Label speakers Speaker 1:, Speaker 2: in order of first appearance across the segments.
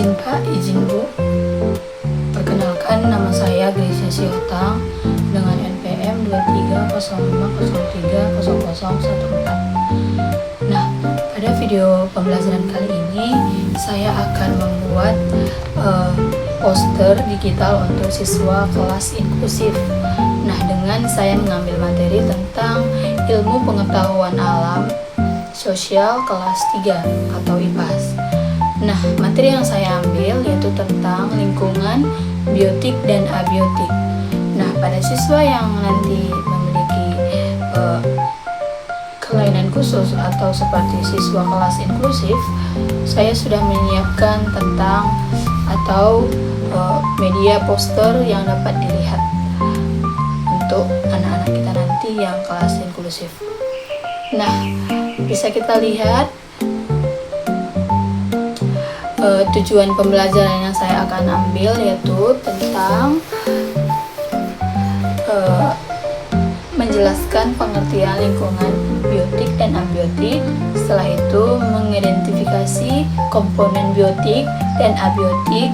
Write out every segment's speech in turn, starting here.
Speaker 1: Izin Pak, izin Bu. Perkenalkan, nama saya Gracia Siotang dengan NPM 2305030014. Nah, pada video pembelajaran kali ini saya akan membuat poster digital untuk siswa kelas inklusif. Nah, dengan saya mengambil materi tentang ilmu pengetahuan alam sosial kelas 3 atau IPAS. Nah, materi yang saya ambil yaitu tentang lingkungan, biotik, dan abiotik. Nah, pada siswa yang nanti memiliki kelainan khusus atau seperti siswa kelas inklusif, saya sudah menyiapkan tentang atau media poster yang dapat dilihat untuk anak-anak kita nanti yang kelas inklusif. Nah, bisa kita lihat tujuan pembelajaran yang saya akan ambil yaitu tentang menjelaskan pengertian lingkungan biotik dan abiotik. Setelah itu mengidentifikasi komponen biotik dan abiotik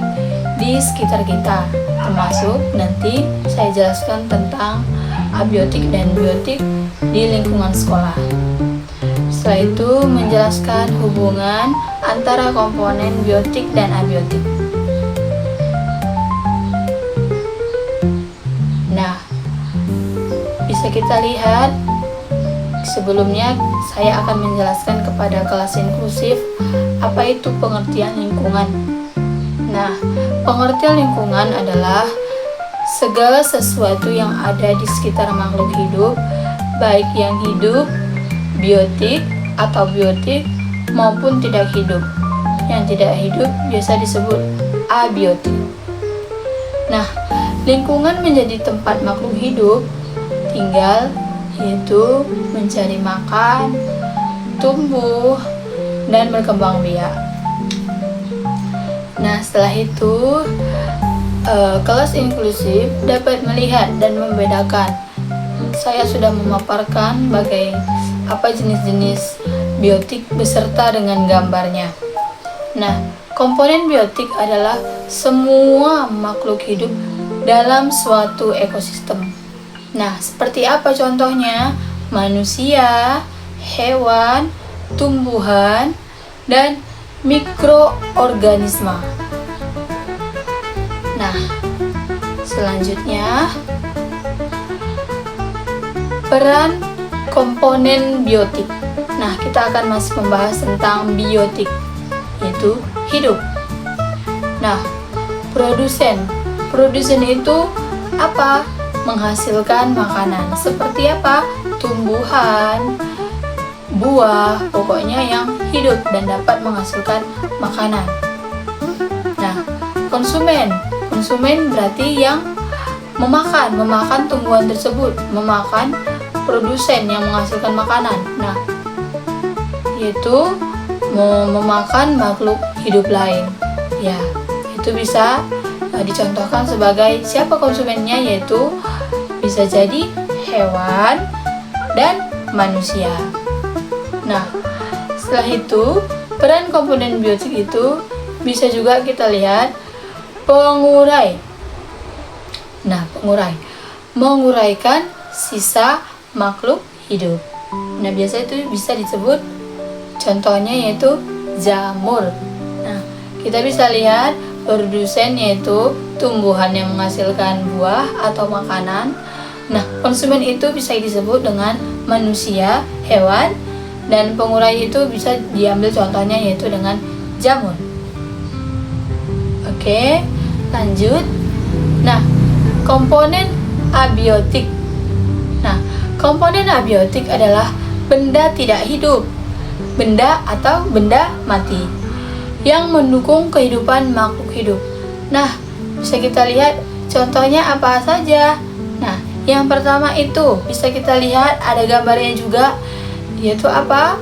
Speaker 1: di sekitar kita, termasuk nanti saya jelaskan tentang abiotik dan biotik di lingkungan sekolah. Setelah itu menjelaskan hubungan antara komponen biotik dan abiotik. Nah, bisa kita lihat sebelumnya saya akan menjelaskan kepada kelas inklusif apa itu pengertian lingkungan. Nah, pengertian lingkungan adalah segala sesuatu yang ada di sekitar makhluk hidup, baik yang hidup, biotik atau biotik, maupun tidak hidup. Yang tidak hidup biasa disebut abiotik. Nah, lingkungan menjadi tempat makhluk hidup tinggal, yaitu mencari makan, tumbuh, dan berkembang biak. Nah, setelah itu kelas inklusif dapat melihat dan membedakan. Saya sudah memaparkan apa jenis-jenis biotik beserta dengan gambarnya. Nah, komponen biotik adalah semua makhluk hidup dalam suatu ekosistem. Nah, seperti apa contohnya? Manusia, hewan, tumbuhan, dan mikroorganisme. Nah, selanjutnya peran komponen biotik. Nah, kita akan masih membahas tentang biotik, yaitu hidup. Nah, produsen itu apa? Menghasilkan makanan. Seperti apa? Tumbuhan, buah, pokoknya yang hidup dan dapat menghasilkan makanan. Nah, konsumen berarti yang memakan tumbuhan tersebut, memakan produsen yang menghasilkan makanan. Nah, yaitu memakan makhluk hidup lain. Ya, itu bisa dicontohkan sebagai siapa konsumennya, yaitu bisa jadi hewan dan manusia. Nah, setelah itu peran komponen biotik itu bisa juga kita lihat pengurai. Nah, menguraikan sisa makhluk hidup. Nah, biasa itu bisa disebut contohnya yaitu jamur. Nah, kita bisa lihat produsen yaitu tumbuhan yang menghasilkan buah atau makanan. Nah, konsumen itu bisa disebut dengan manusia, hewan, dan pengurai itu bisa diambil contohnya yaitu dengan jamur. Oke, lanjut. Nah, komponen abiotik. Nah, komponen abiotik adalah benda tidak hidup, benda atau benda mati yang mendukung kehidupan makhluk hidup. Nah, bisa kita lihat contohnya apa saja. Nah, yang pertama itu bisa kita lihat ada gambarnya juga, yaitu apa?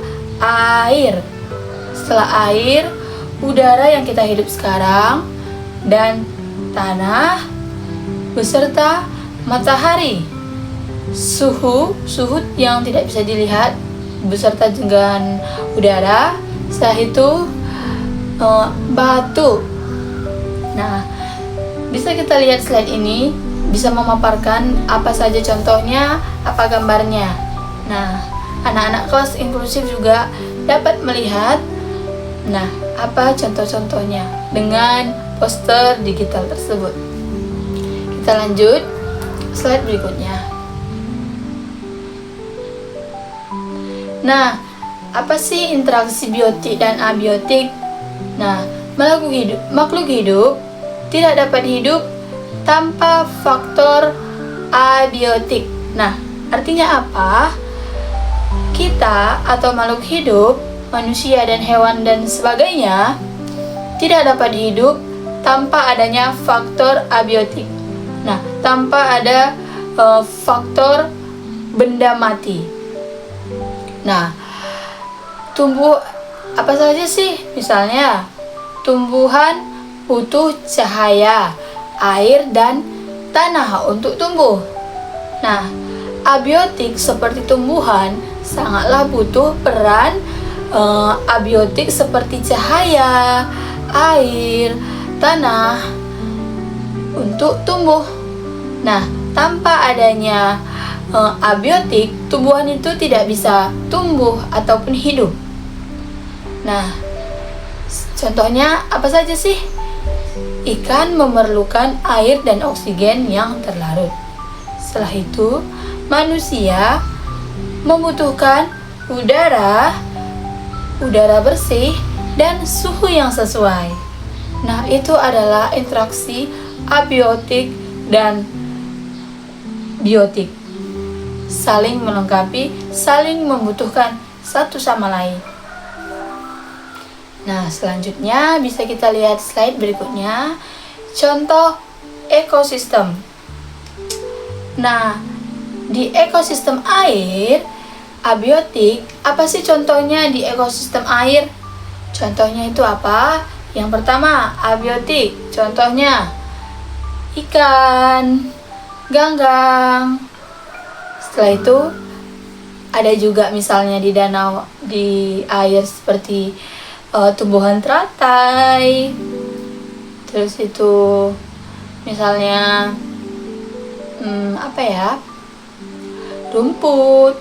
Speaker 1: Air. Setelah air, udara yang kita hidup sekarang, dan tanah beserta matahari. Suhu yang tidak bisa dilihat beserta dengan udara. Setelah itu batu Nah, bisa kita lihat slide ini, bisa memaparkan apa saja contohnya, apa gambarnya. Nah, anak-anak kelas inklusif juga dapat melihat, nah, apa contoh-contohnya dengan poster digital tersebut. Kita lanjut slide berikutnya. Nah, apa sih interaksi biotik dan abiotik? Nah, makhluk hidup tidak dapat hidup tanpa faktor abiotik. Nah, artinya apa? Kita atau makhluk hidup, manusia dan hewan dan sebagainya, tidak dapat hidup tanpa adanya faktor abiotik. Nah, tanpa ada faktor benda mati. Nah, tumbuh apa saja sih? Misalnya, tumbuhan butuh cahaya, air, dan tanah untuk tumbuh. Nah, abiotik seperti tumbuhan sangatlah butuh peran abiotik seperti cahaya, air, tanah untuk tumbuh. Nah, tanpa adanya abiotik, tumbuhan itu tidak bisa tumbuh ataupun hidup. Nah, contohnya apa saja sih? Ikan memerlukan air dan oksigen yang terlarut. Setelah itu, manusia membutuhkan udara bersih dan suhu yang sesuai. Nah, itu adalah interaksi abiotik dan biotik. Saling melengkapi, saling membutuhkan satu sama lain. Nah, selanjutnya bisa kita lihat slide berikutnya. Contoh ekosistem. Nah, di ekosistem air, abiotik, apa sih contohnya di ekosistem air? Contohnya itu apa? Yang pertama, abiotik. Contohnya ikan, ganggang. Setelah itu ada juga misalnya di danau, di air seperti tumbuhan teratai. Terus itu misalnya rumput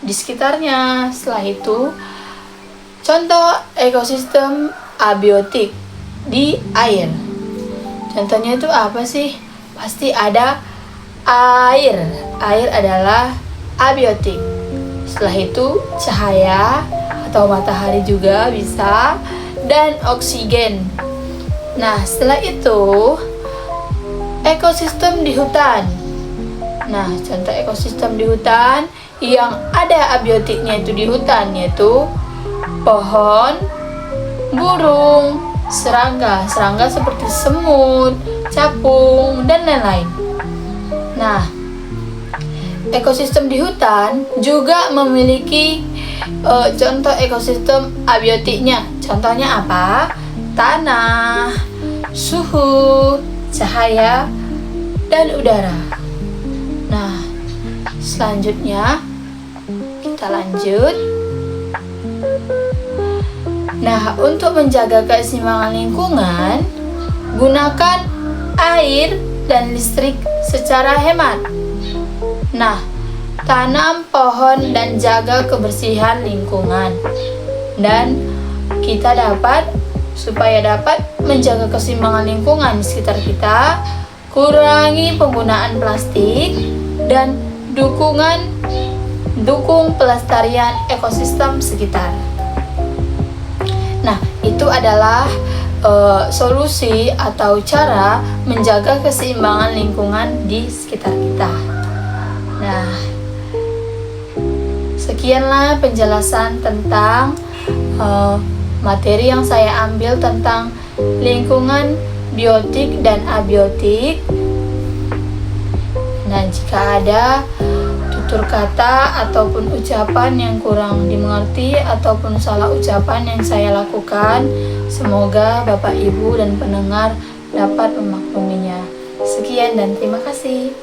Speaker 1: di sekitarnya. Setelah itu contoh ekosistem abiotik di air. Contohnya itu apa sih? Pasti ada air. Air adalah abiotik. Setelah itu cahaya atau matahari juga bisa, dan oksigen. Nah, setelah itu ekosistem di hutan. Nah, contoh ekosistem di hutan yang ada abiotiknya itu di hutan, yaitu pohon, burung, serangga seperti semut, capung, dan lain-lain. Nah, ekosistem di hutan juga memiliki contoh ekosistem abiotiknya. Contohnya apa? Tanah, suhu, cahaya, dan udara. Nah, selanjutnya kita lanjut. Nah, untuk menjaga keseimbangan lingkungan, gunakan air dan listrik secara hemat. Nah, tanam pohon dan jaga kebersihan lingkungan. Dan kita supaya dapat menjaga keseimbangan lingkungan di sekitar kita, kurangi penggunaan plastik dan dukung pelestarian ekosistem sekitar. Nah, itu adalah solusi atau cara menjaga keseimbangan lingkungan di sekitar kita. Nah, sekianlah penjelasan tentang materi yang saya ambil tentang lingkungan biotik dan abiotik. Nah, jika ada tutur kata ataupun ucapan yang kurang dimengerti ataupun salah ucapan yang saya lakukan, semoga Bapak, Ibu, dan pendengar dapat memakluminya. Sekian dan terima kasih.